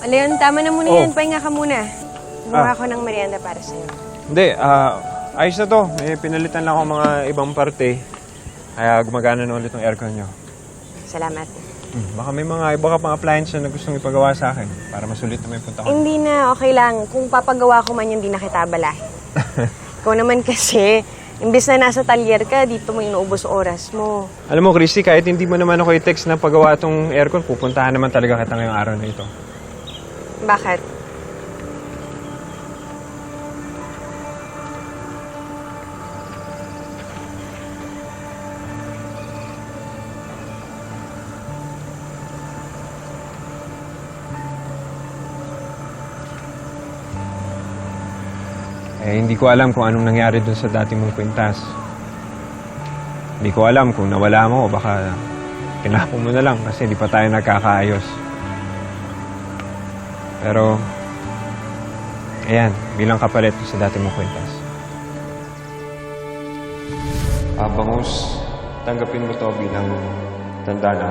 Leon, tama na muna Oh. yan. Pahinga ka muna. Gumawa ako ng merienda para sa'yo. Hindi, ayos na to. May pinalitan lang ako mga ibang parte. Kaya gumagana na ulit ng aircon nyo. Salamat. Baka may mga iba ka pang appliance na gustong ipagawa sa akin para masulit na may punta ko. Hindi na, okay lang. Kung papagawa ko man yun, hindi na kita abalahin. Ikaw naman kasi, imbis na nasa talyer ka, dito mo inuubos oras mo. Alam mo, Christy, kahit hindi mo naman ako i-text na pagawa tong aircon, pupuntahan naman talaga kita ngayong araw na ito. Bakit? Hindi ko alam kung anong nangyari dun sa dati mong kwintas. Hindi ko alam kung nawala mo o baka tinapon mo na lang kasi di pa tayo nagkakaayos. Pero, ayan, bilang kapalit sa dati mong kwintas. Bangus, tanggapin mo to bilang tanda na.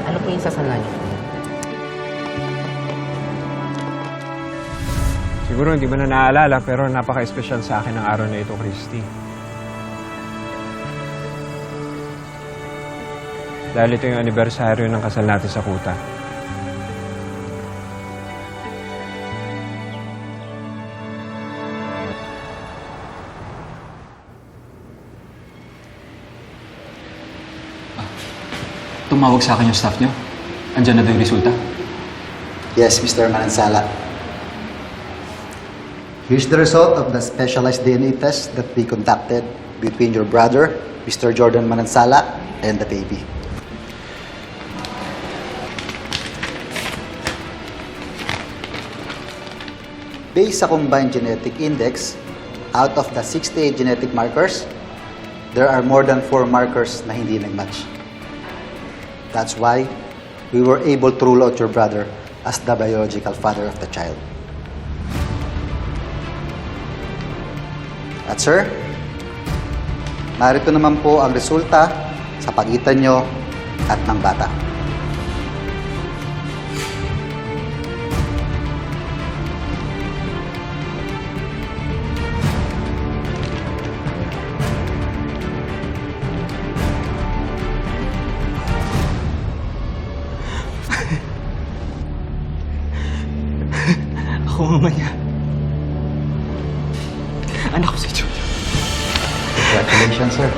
Ano po yung sasala niyo? Siguro hindi mo na naaalala pero napaka-espesyal sa akin ang araw na ito, Christy. Dahil ito yung anibersaryo ng kasal natin sa Kuta. Tumawag sa akin yung staff niyo. Andiyan na daw yung resulta. Yes, Mr. Manansala. Here's the result of the specialized DNA test that we conducted between your brother, Mr. Jordan Manansala, and the baby. Based sa combined genetic index, out of the 68 genetic markers, there are more than 4 markers na hindi nag-match. That's why we were able to rule out your brother as the biological father of the child. At sir, narito naman po ang resulta sa pagitan nyo at ng bata. Ako ang ama niya. Anak ko si Jordan. Congratulations, sir.